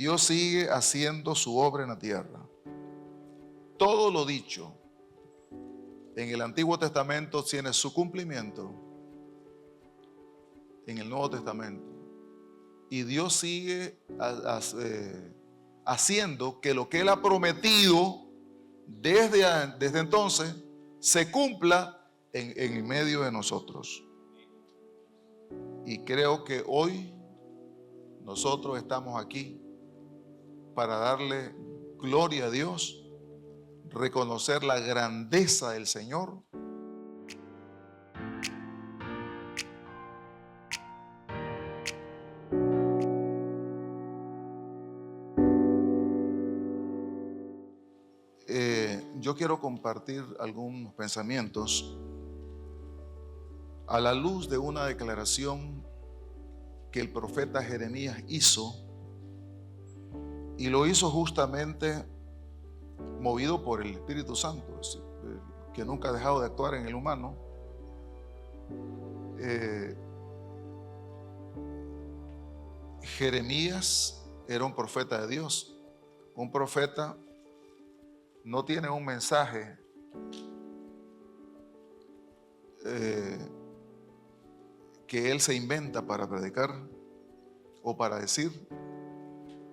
Dios sigue haciendo su obra en la tierra. Todo lo dicho en el Antiguo Testamento tiene su cumplimiento en el Nuevo Testamento. Y Dios sigue haciendo que lo que Él ha prometido desde entonces se cumpla en medio de nosotros. Y creo que hoy nosotros estamos aquí para darle gloria a Dios, reconocer la grandeza del Señor. Yo quiero compartir algunos pensamientos a la luz de una declaración que el profeta Jeremías hizo, y lo hizo justamente movido por el Espíritu Santo, que nunca ha dejado de actuar en el humano. Jeremías era un profeta de Dios. Un profeta no tiene un mensaje que él se inventa para predicar o para decir.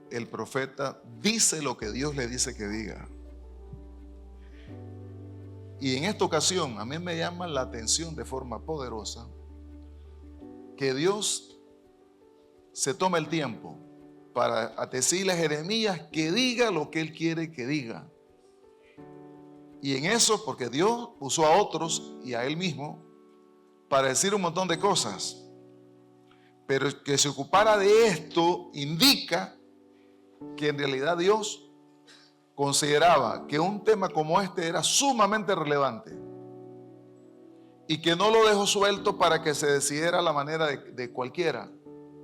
El profeta dice lo que Dios le dice que diga. Y en esta ocasión a mí me llama la atención de forma poderosa que Dios se toma el tiempo para decirle a Jeremías que diga lo que él quiere que diga. Y en eso, porque Dios usó a otros y a él mismo para decir un montón de cosas, pero que se ocupara de esto indica que en realidad Dios consideraba que un tema como este era sumamente relevante y que no lo dejó suelto para que se decidiera a la manera de cualquiera.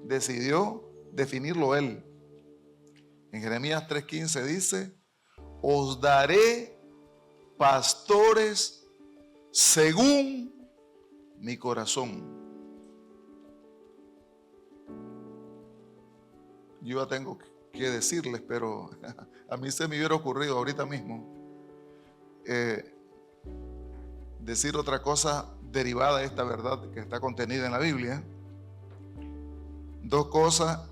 Decidió definirlo él. En Jeremías 3:15 dice: os daré pastores según mi corazón. Yo ya tengo que decirles, pero a mí se me hubiera ocurrido ahorita mismo decir otra cosa derivada de esta verdad que está contenida en la Biblia. Dos cosas,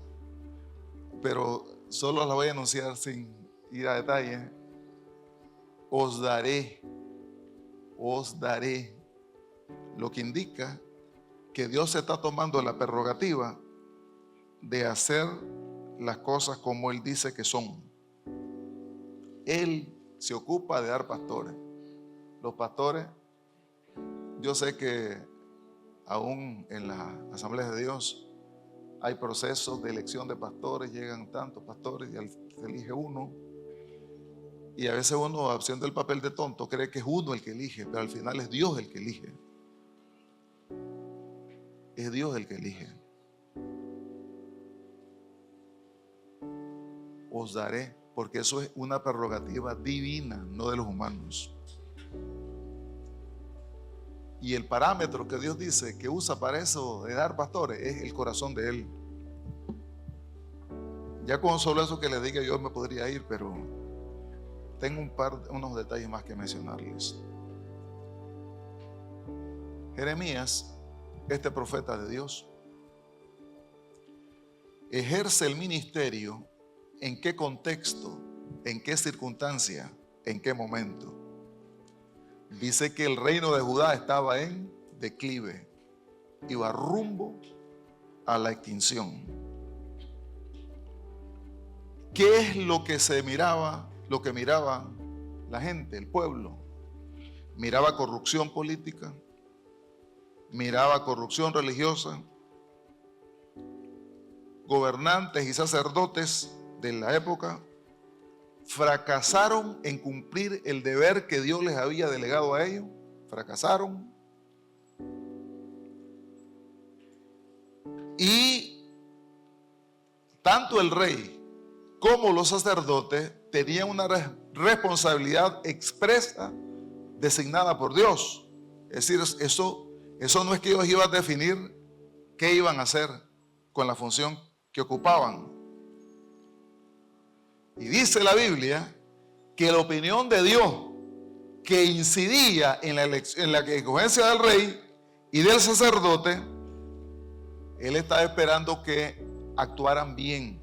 pero solo las voy a anunciar sin ir a detalle. Os daré, lo que indica que Dios se está tomando la prerrogativa de hacer las cosas como Él dice que son. Él se ocupa de dar pastores. Los pastores, yo sé que aún en las asambleas de Dios hay procesos de elección de pastores, llegan tantos pastores y se elige uno. Y a veces uno, haciendo el papel de tonto, cree que es uno el que elige, pero al final es Dios el que elige. Es Dios el que elige. Os daré, porque eso es una prerrogativa divina, no de los humanos. Y el parámetro que Dios dice que usa para eso de dar pastores es el corazón de Él. Ya con solo eso que le diga yo me podría ir, pero tengo unos detalles más que mencionarles. Jeremías, este profeta de Dios, ejerce el ministerio. ¿En qué contexto? ¿En qué circunstancia? ¿En qué momento? Dice que el reino de Judá estaba en declive, iba rumbo a la extinción. ¿Qué es lo que se miraba? Lo que miraba la gente, el pueblo. Miraba corrupción política, miraba corrupción religiosa. Gobernantes y sacerdotes de la época fracasaron en cumplir el deber que Dios les había delegado a ellos. Fracasaron. Y tanto el rey como los sacerdotes tenían una responsabilidad expresa designada por Dios. Es decir, eso no es que ellos iban a definir qué iban a hacer con la función que ocupaban. Y dice la Biblia que la opinión de Dios que incidía en la escogencia del rey y del sacerdote, él estaba esperando que actuaran bien,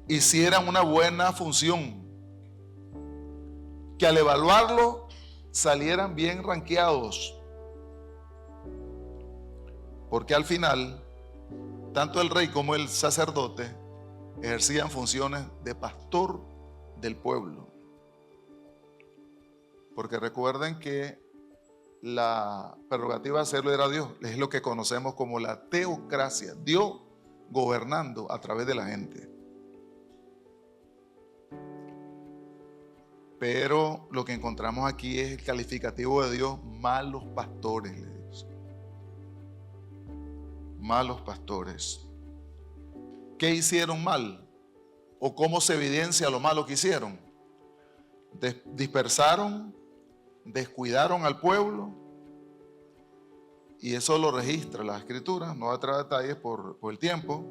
hicieran una buena función, que al evaluarlo salieran bien rankeados, porque al final tanto el rey como el sacerdote ejercían funciones de pastor del pueblo. Porque recuerden que la prerrogativa de hacerlo era Dios. Es lo que conocemos como la teocracia. Dios gobernando a través de la gente. Pero lo que encontramos aquí es el calificativo de Dios: malos pastores, le dice. Malos pastores. ¿Qué hicieron mal? ¿O cómo se evidencia lo malo que hicieron? Dispersaron, descuidaron al pueblo, y eso lo registra la Escritura. No voy a traer detalles por el tiempo,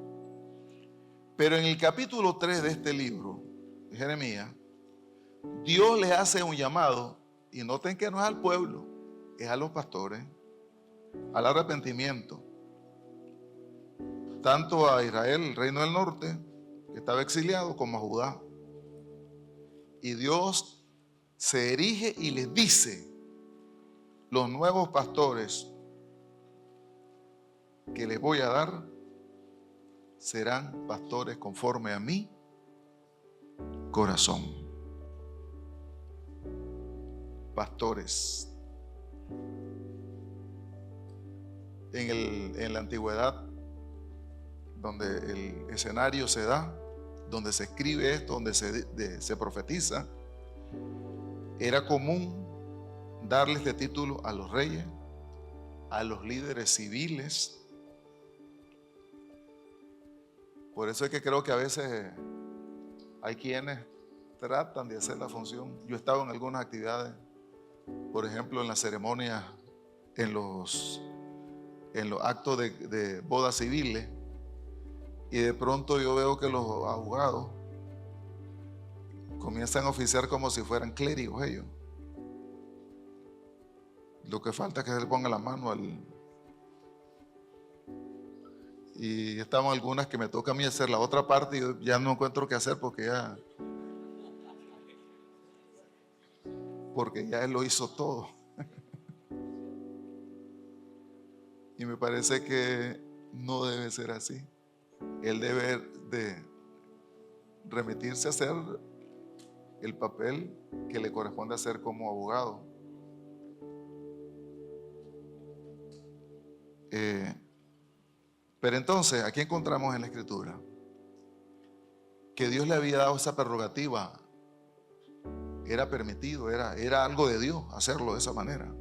pero en el capítulo 3 de este libro de Jeremías, Dios les hace un llamado, y noten que no es al pueblo, es a los pastores, al arrepentimiento, tanto a Israel, el reino del norte, que estaba exiliado, como a Judá. Y Dios se erige y les dice: los nuevos pastores que les voy a dar serán pastores conforme a mi corazón. Pastores. En la antigüedad, donde el escenario se da, donde se escribe esto, donde se profetiza, era común darle este título a los reyes, a los líderes civiles. Por eso es que creo que a veces hay quienes tratan de hacer la función. Yo he estado en algunas actividades, por ejemplo en las ceremonias, en los actos de bodas civiles, y de pronto yo veo que los abogados comienzan a oficiar como si fueran clérigos ellos. Lo que falta es que se le ponga la mano y estamos algunas que me toca a mí hacer la otra parte, y yo ya no encuentro qué hacer porque ya él lo hizo todo. Y me parece que no debe ser así. Él debe de remitirse a hacer el papel que le corresponde hacer como abogado. Pero entonces, aquí encontramos en la Escritura que Dios le había dado esa prerrogativa. Era permitido, era algo de Dios hacerlo de esa manera.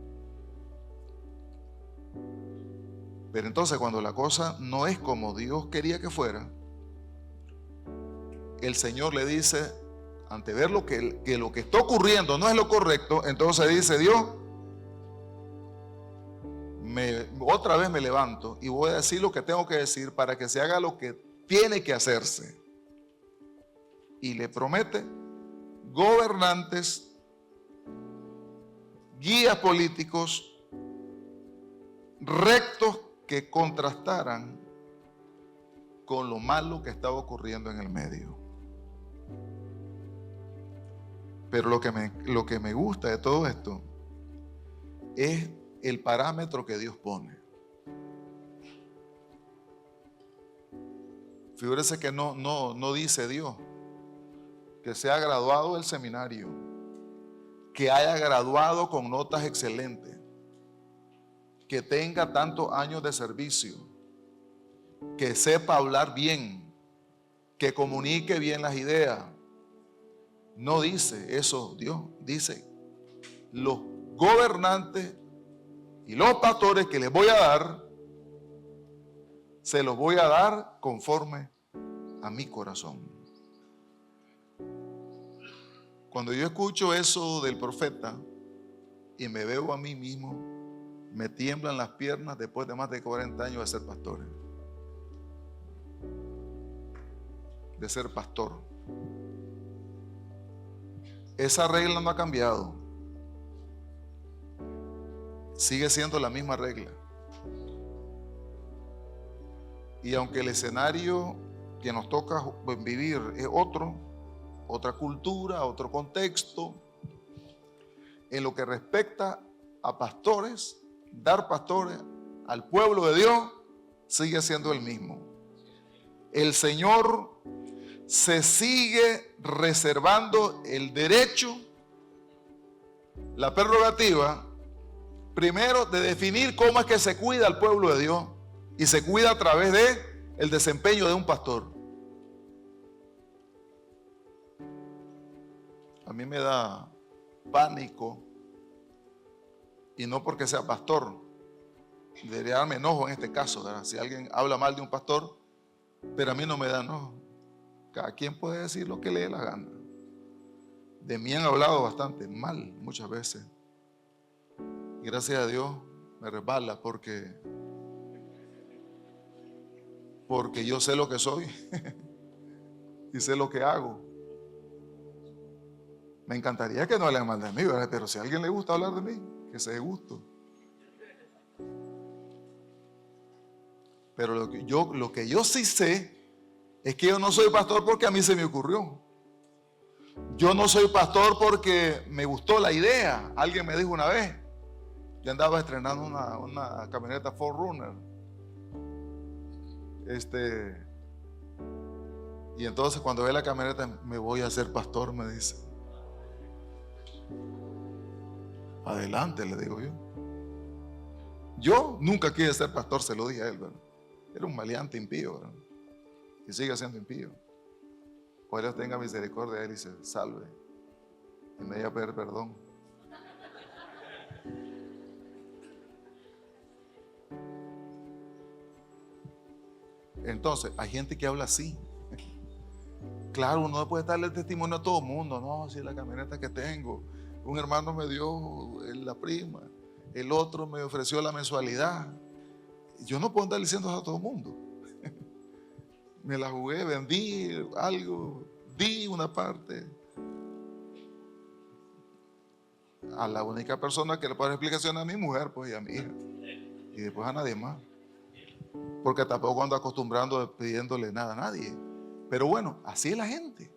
Pero entonces, cuando la cosa no es como Dios quería que fuera, el Señor le dice, ante ver que lo que está ocurriendo no es lo correcto, entonces dice Dios: otra vez me levanto y voy a decir lo que tengo que decir para que se haga lo que tiene que hacerse. Y le promete gobernantes, guías políticos rectos que contrastaran con lo malo que estaba ocurriendo en el medio. Pero lo que me gusta de todo esto es el parámetro que Dios pone. Figúrese que no dice Dios que sea graduado del seminario, que haya graduado con notas excelentes, que tenga tantos años de servicio, que sepa hablar bien, que comunique bien las ideas. No dice eso Dios. Dice: los gobernantes y los pastores que les voy a dar, se los voy a dar conforme a mi corazón. Cuando yo escucho eso del profeta y me veo a mí mismo, me tiemblan las piernas después de más de 40 años de ser pastor. esa regla no ha cambiado. Sigue siendo la misma regla. Y aunque el escenario que nos toca vivir es otra cultura, otro contexto, en lo que respecta a pastores, dar pastores al pueblo de Dios sigue siendo el mismo. El Señor se sigue reservando el derecho, la prerrogativa, primero de definir cómo es que se cuida al pueblo de Dios, y se cuida a través de el desempeño de un pastor. A mí me da pánico, y no porque sea pastor, debería darme enojo en este caso, ¿verdad? Si alguien habla mal de un pastor, pero a mí no me da enojo. Cada quien puede decir lo que le dé la gana. De mí han hablado bastante mal muchas veces, y gracias a Dios me resbala porque yo sé lo que soy y sé lo que hago. Me encantaría que no hablen mal de mí, ¿verdad? Pero si a alguien le gusta hablar de mí, que se dé gusto. Pero lo que yo sí sé es que yo no soy pastor porque a mí se me ocurrió. Yo no soy pastor porque me gustó la idea. Alguien me dijo una vez, yo andaba estrenando una camioneta 4Runner. Y entonces cuando ve la camioneta, me voy a ser pastor, me dice. Adelante, le digo yo. Yo nunca quise ser pastor, se lo dije a él, ¿verdad? Era un maleante impío, ¿verdad? Y sigue siendo impío. Pues Dios tenga misericordia de él y se salve y me haya pedir perdón. Entonces, hay gente que habla así. Claro, uno no puede darle testimonio a todo el mundo. No, si la camioneta que tengo, un hermano me dio la prima, el otro me ofreció la mensualidad. Yo no puedo andar diciendo eso a todo el mundo. Me la jugué, vendí algo, di una parte. A la única persona que le puedo dar explicación a mi mujer, pues, y a mi hija. Y después a nadie más. Porque tampoco ando acostumbrando pidiéndole nada a nadie. Pero bueno, así es la gente.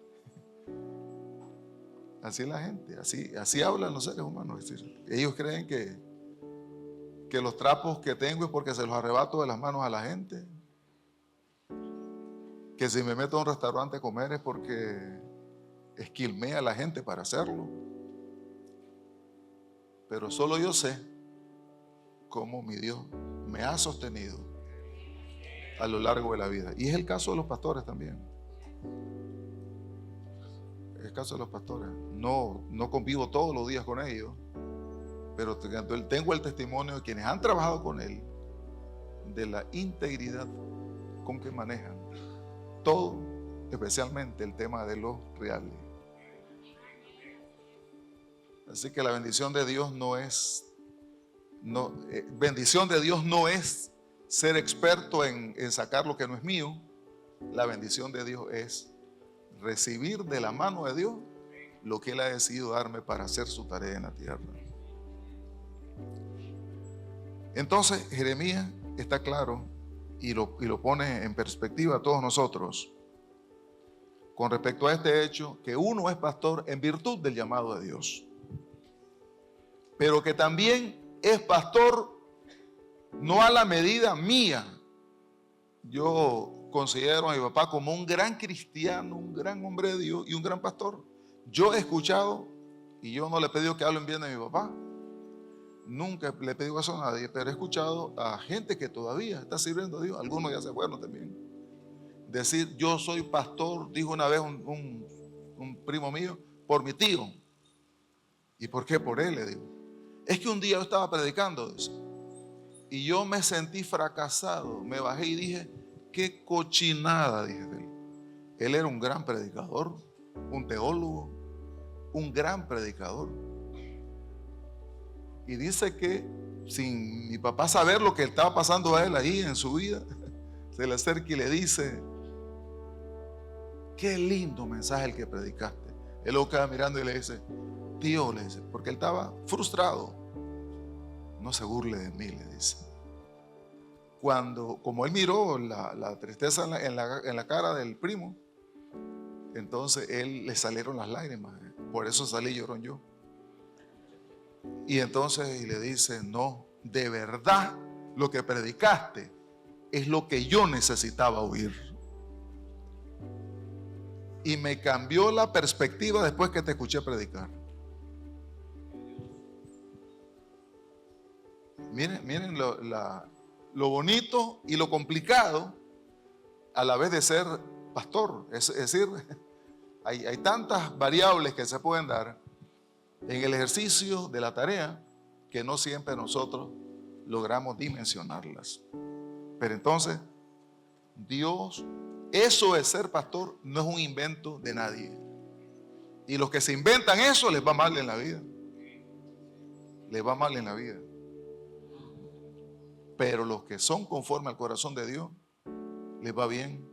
Así es la gente. Así hablan los seres humanos. Ellos creen que los trapos que tengo es porque se los arrebato de las manos a la gente. Que si me meto a un restaurante a comer es porque esquilmé a la gente para hacerlo. Pero solo yo sé cómo mi Dios me ha sostenido a lo largo de la vida. Y es el caso de los pastores también. Es el caso de los pastores. No convivo todos los días con ellos, pero tengo el testimonio de quienes han trabajado con él, de la integridad con que manejan todo, especialmente el tema de los reales. Así que la bendición de Dios bendición de Dios no es ser experto en sacar lo que no es mío. La bendición de Dios es recibir de la mano de Dios lo que Él ha decidido darme para hacer su tarea en la tierra. Entonces Jeremías está claro y lo pone en perspectiva a todos nosotros con respecto a este hecho, que uno es pastor en virtud del llamado de Dios, pero que también es pastor no a la medida mía. Yo considero a mi papá como un gran cristiano, un gran hombre de Dios y un gran pastor. Yo he escuchado, y yo no le he pedido que hablen bien de mi papá, nunca le he pedido eso a nadie, pero he escuchado a gente que todavía está sirviendo a Dios, algunos ya se fueron también, decir: yo soy pastor, dijo una vez un primo mío, por mi tío. ¿Y por qué por él? Le digo, es que un día yo estaba predicando eso y yo me sentí fracasado, me bajé y dije: qué cochinada, dije de él. Él era un gran predicador, un teólogo, un gran predicador. Y dice que sin mi papá saber lo que estaba pasando a él ahí en su vida, se le acerca y le dice: qué lindo mensaje el que predicaste. Él lo queda mirando y le dice, tío, le dice, porque él estaba frustrado. No se burle de mí, le dice. Como él miró la tristeza en la cara del primo, entonces él le salieron las lágrimas. Por eso salí llorón yo. Y entonces le dice, no, de verdad lo que predicaste es lo que yo necesitaba oír. Y me cambió la perspectiva después que te escuché predicar. Miren lo bonito y lo complicado a la vez de ser pastor. Es decir, hay tantas variables que se pueden dar en el ejercicio de la tarea que no siempre nosotros logramos dimensionarlas. Pero entonces, Dios, eso de ser pastor no es un invento de nadie. Y los que se inventan eso les va mal en la vida. Les va mal en la vida. Pero los que son conforme al corazón de Dios, les va bien.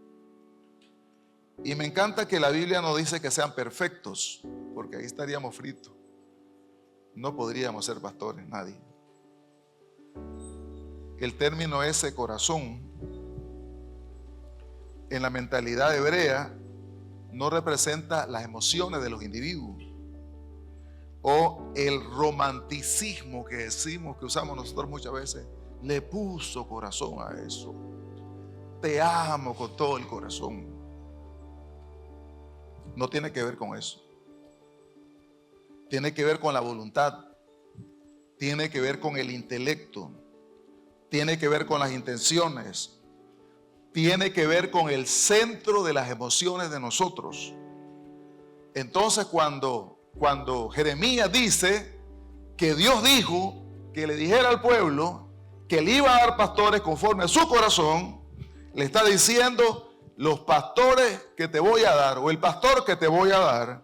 Y me encanta que la Biblia no dice que sean perfectos, porque ahí estaríamos fritos. No podríamos ser pastores, nadie. El término ese corazón, en la mentalidad hebrea, no representa las emociones de los individuos o el romanticismo que decimos, que usamos nosotros muchas veces. Le puso corazón a eso. Te amo con todo el corazón. No tiene que ver con eso. Tiene que ver con la voluntad. Tiene que ver con el intelecto. Tiene que ver con las intenciones. Tiene que ver con el centro de las emociones de nosotros. Entonces cuando Jeremías dice que Dios dijo que le dijera al pueblo que le iba a dar pastores conforme a su corazón, le está diciendo, los pastores que te voy a dar, o el pastor que te voy a dar,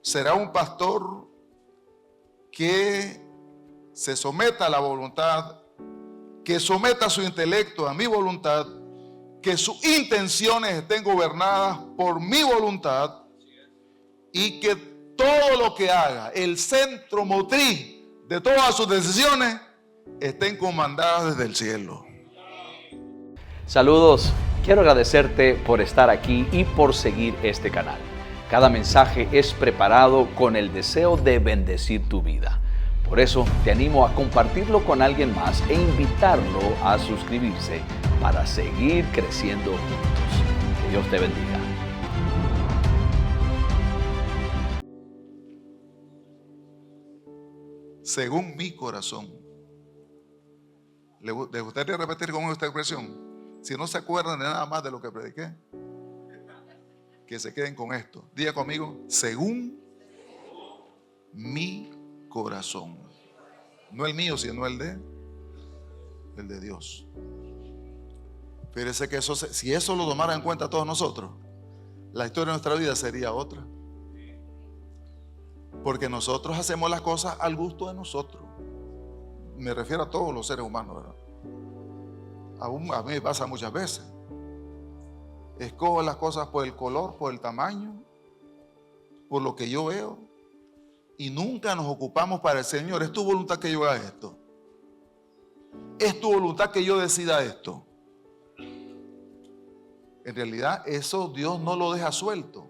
será un pastor que se someta a la voluntad, que someta su intelecto a mi voluntad, que sus intenciones estén gobernadas por mi voluntad y que todo lo que haga, el centro motriz de todas sus decisiones, estén comandadas desde el cielo. Saludos, quiero agradecerte por estar aquí y por seguir este canal. Cada mensaje es preparado con el deseo de bendecir tu vida. Por eso te animo a compartirlo con alguien más e invitarlo a suscribirse para seguir creciendo juntos. Que Dios te bendiga. Según mi corazón. ¿Le gustaría repetir conmigo esta expresión? Si no se acuerdan de nada más de lo que prediqué, que se queden con esto. Diga conmigo, según mi corazón. No el mío, sino el de Dios. Fíjese que si eso lo tomara en cuenta todos nosotros, la historia de nuestra vida sería otra. Porque nosotros hacemos las cosas al gusto de nosotros. Me refiero a todos los seres humanos, ¿verdad? A mí me pasa muchas veces. Escojo las cosas por el color, por el tamaño, por lo que yo veo. Y nunca nos ocupamos para el Señor. Es tu voluntad que yo haga esto. Es tu voluntad que yo decida esto. En realidad eso Dios no lo deja suelto.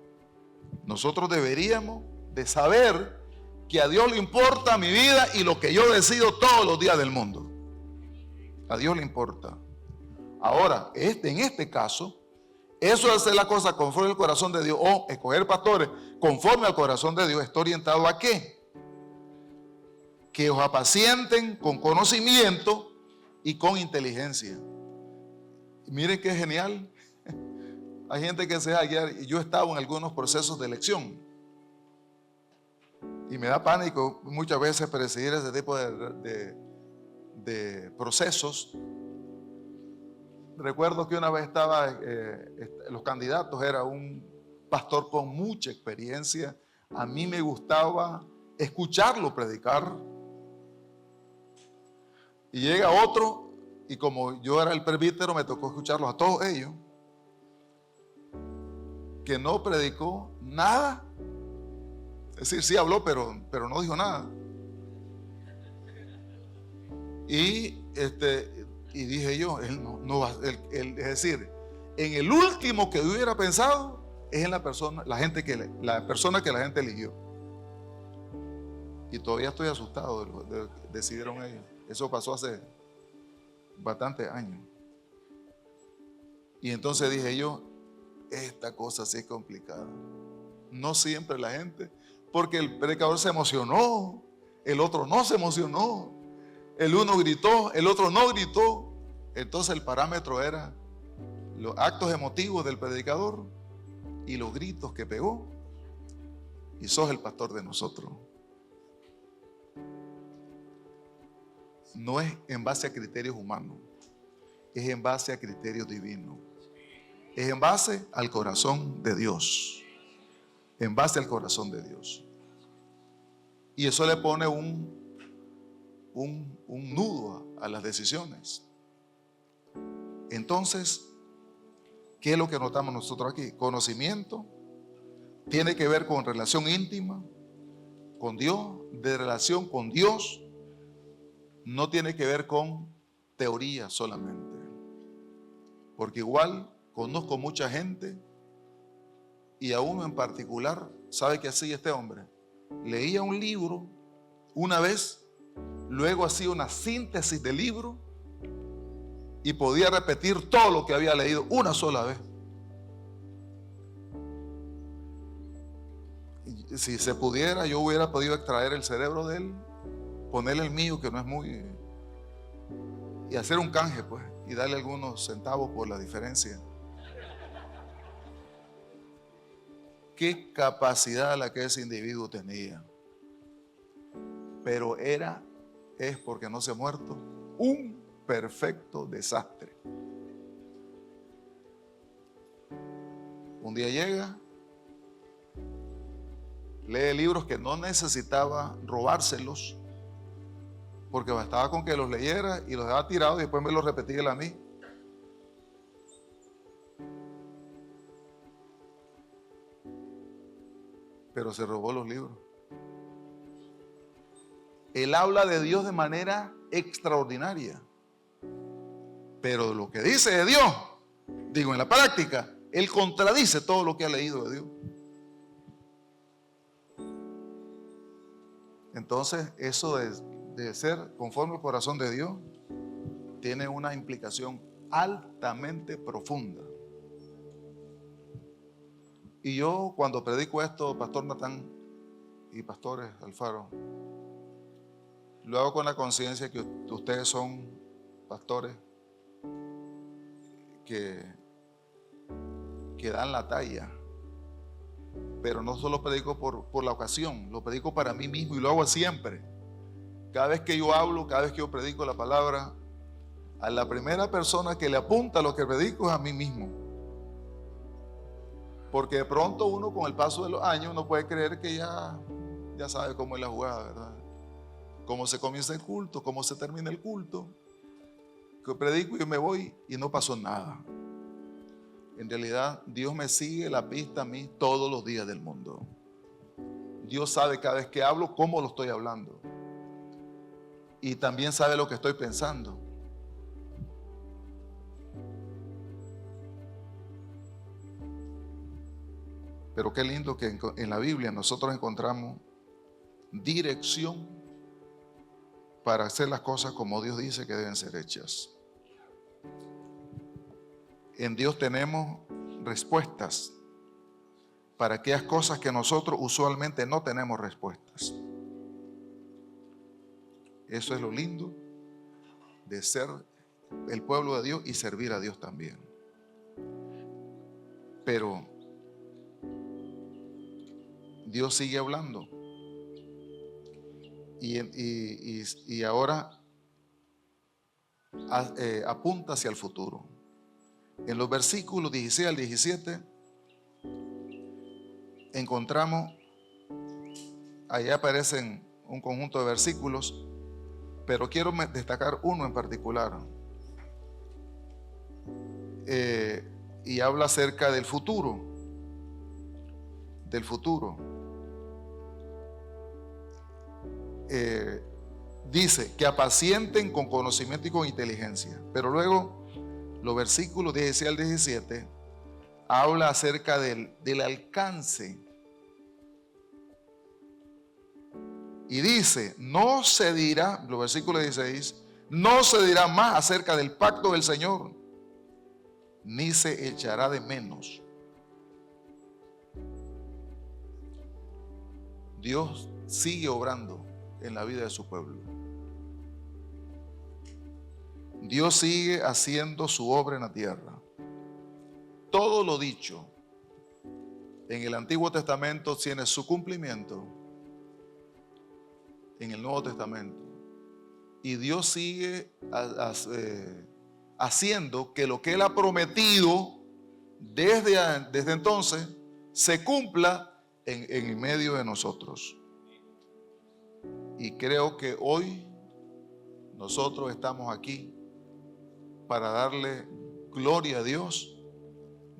Nosotros deberíamos de saber que a Dios le importa mi vida y lo que yo decido todos los días del mundo. A Dios le importa. Ahora, en este caso, eso de hacer la cosa conforme al corazón de Dios o escoger pastores conforme al corazón de Dios está orientado ¿a qué? Que os apacienten con conocimiento y con inteligencia. Y miren qué genial. Hay gente que se deja guiar, y yo he estado en algunos procesos de elección. Y me da pánico muchas veces presidir ese tipo de procesos. Recuerdo que una vez los candidatos, era un pastor con mucha experiencia. A mí me gustaba escucharlo predicar. Y llega otro, y como yo era el presbítero, me tocó escucharlos a todos ellos, que no predicó nada Es decir, sí habló, pero no dijo nada. Y dije yo, él no va, es decir, en el último que hubiera pensado es en la persona que la gente eligió. Y todavía estoy asustado de lo que decidieron ellos. Eso pasó hace bastantes años. Y entonces dije yo, esta cosa sí es complicada. No siempre la gente, porque el predicador se emocionó, el otro no se emocionó, el uno gritó, el otro no gritó. Entonces el parámetro era los actos emotivos del predicador y los gritos que pegó. Y sos el pastor de nosotros. No es en base a criterios humanos, es en base a criterios divinos. Es en base al corazón de Dios. En base al corazón de Dios. Y eso le pone un nudo a las decisiones. Entonces, ¿qué es lo que notamos nosotros aquí? Conocimiento tiene que ver con relación íntima con Dios, de relación con Dios. No tiene que ver con teoría solamente. Porque igual conozco mucha gente y a uno en particular, ¿sabe qué hacía este hombre? Leía un libro una vez, luego hacía una síntesis del libro y podía repetir todo lo que había leído una sola vez. Y si se pudiera, yo hubiera podido extraer el cerebro de él, ponerle el mío, que no es muy, y hacer un canje, pues, y darle algunos centavos por la diferencia. Qué capacidad la que ese individuo tenía. Pero es porque no se ha muerto, un perfecto desastre. Un día llega, lee libros que no necesitaba robárselos, porque bastaba con que los leyera y los dejaba tirados y después me los repetía él a mí. Pero se robó los libros. Él habla de Dios de manera extraordinaria, pero lo que dice de Dios, digo, en la práctica, él contradice todo lo que ha leído de Dios. Entonces, eso de ser conforme al corazón de Dios tiene una implicación altamente profunda. Y yo, cuando predico esto, Pastor Natán y Pastores Alfaro, lo hago con la conciencia que ustedes son pastores que dan la talla. Pero no solo predico por la ocasión, lo predico para mí mismo y lo hago siempre. Cada vez que yo hablo, cada vez que yo predico la palabra, a la primera persona que le apunta lo que predico es a mí mismo. Porque de pronto uno, con el paso de los años, uno puede creer que ya sabe cómo es la jugada, ¿verdad? Cómo se comienza el culto, cómo se termina el culto. Que predico y yo me voy y no pasó nada. En realidad, Dios me sigue la pista a mí todos los días del mundo. Dios sabe cada vez que hablo cómo lo estoy hablando. Y también sabe lo que estoy pensando. Pero qué lindo que en la Biblia nosotros encontramos dirección para hacer las cosas como Dios dice que deben ser hechas. En Dios tenemos respuestas para aquellas cosas que nosotros usualmente no tenemos respuestas. Eso es lo lindo de ser el pueblo de Dios y servir a Dios también. Pero Dios sigue hablando. Y ahora apunta hacia el futuro. En los versículos 16 al 17 encontramos, allá aparecen un conjunto de versículos, pero quiero destacar uno en particular. Y habla acerca del futuro. dice que apacienten con conocimiento y con inteligencia. Pero luego, los versículos 16 al 17 habla acerca del alcance. Y dice, no se dirá, los versículos 16, no se dirá más acerca del pacto del Señor, ni se echará de menos. Dios sigue obrando en la vida de su pueblo. Dios sigue haciendo su obra en la tierra. Todo lo dicho en el Antiguo Testamento tiene su cumplimiento en el Nuevo Testamento. Y Dios sigue haciendo que lo que Él ha prometido desde entonces se cumpla en medio de nosotros. Y creo que hoy nosotros estamos aquí para darle gloria a Dios,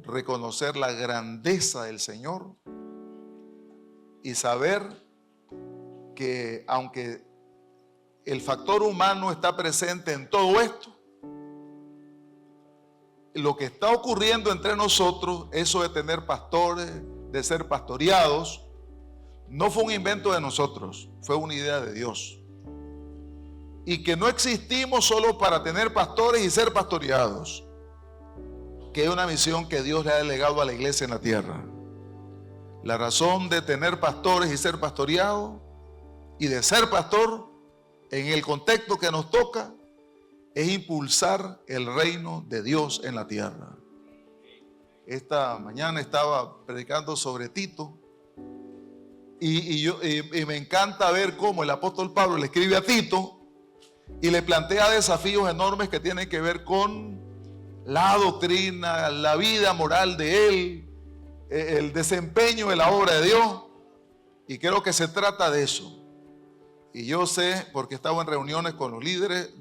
reconocer la grandeza del Señor y saber que aunque el factor humano está presente en todo esto, lo que está ocurriendo entre nosotros, eso de tener pastores, de ser pastoreados, no fue un invento de nosotros, fue una idea de Dios. Y que no existimos solo para tener pastores y ser pastoreados, que es una misión que Dios le ha delegado a la iglesia en la tierra. La razón de tener pastores y ser pastoreados y de ser pastor en el contexto que nos toca es impulsar el reino de Dios en la tierra. Esta mañana estaba predicando sobre Tito y me encanta ver cómo el apóstol Pablo le escribe a Tito y le plantea desafíos enormes que tienen que ver con la doctrina, la vida moral de él, el desempeño de la obra de Dios. Y creo que se trata de eso. Y yo sé, porque he estado en reuniones con los líderes,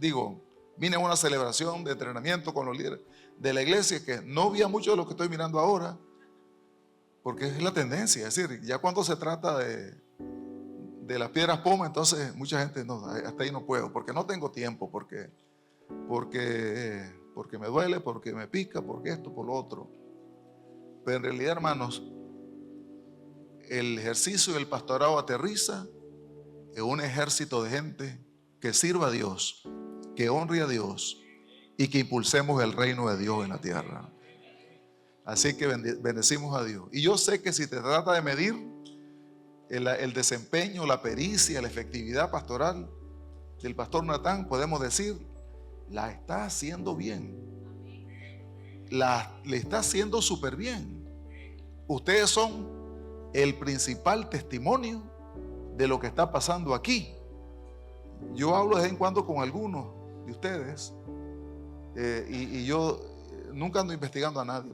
vine a una celebración de entrenamiento con los líderes de la iglesia, que no había mucho de lo que estoy mirando ahora, porque es la tendencia. Es decir, ya cuando se trata de las piedras poma, entonces mucha gente, no, hasta ahí no puedo, porque no tengo tiempo, porque me duele, porque me pica, porque esto, por lo otro. Pero en realidad, hermanos, el ejercicio del pastorado aterriza en un ejército de gente que sirva a Dios, que honre a Dios y que impulsemos el reino de Dios en la tierra. Así que bendecimos a Dios. Y yo sé que si te trata de medir el desempeño, la pericia, la efectividad pastoral del pastor Natán, podemos decir, la está haciendo bien. Le está haciendo súper bien. Ustedes son el principal testimonio de lo que está pasando aquí. Yo hablo de vez en cuando con algunos de ustedes y yo nunca ando investigando a nadie,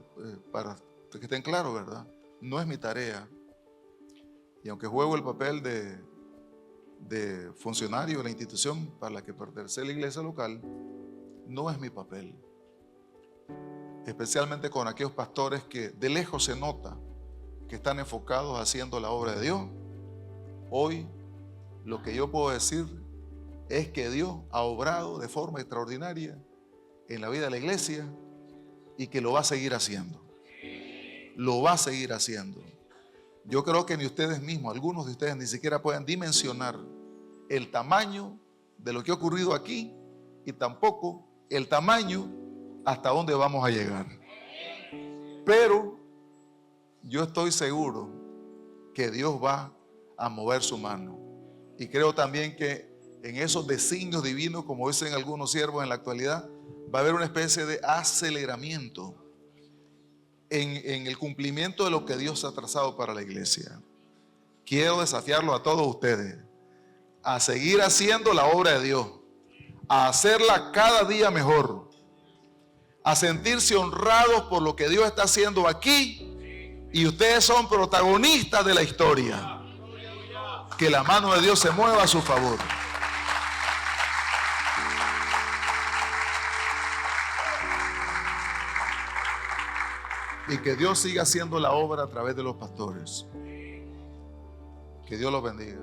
para que estén claros, ¿verdad? No es mi tarea. Y aunque juego el papel de funcionario de la institución para la que pertenece la iglesia local, no es mi papel. Especialmente con aquellos pastores que de lejos se nota que están enfocados haciendo la obra de Dios. Hoy lo que yo puedo decir es que Dios ha obrado de forma extraordinaria en la vida de la iglesia y que lo va a seguir haciendo. Lo va a seguir haciendo. Yo creo que ni ustedes mismos, algunos de ustedes ni siquiera pueden dimensionar el tamaño de lo que ha ocurrido aquí y tampoco el tamaño hasta dónde vamos a llegar. Pero yo estoy seguro que Dios va a mover su mano. Y creo también que en esos designios divinos, como dicen algunos siervos en la actualidad, va a haber una especie de aceleramiento en el cumplimiento de lo que Dios ha trazado para la iglesia. Quiero desafiarlo a todos ustedes a seguir haciendo la obra de Dios, a hacerla cada día mejor, a sentirse honrados por lo que Dios está haciendo aquí, y ustedes son protagonistas de la historia. Que la mano de Dios se mueva a su favor. Y que Dios siga haciendo la obra a través de los pastores. Que Dios los bendiga.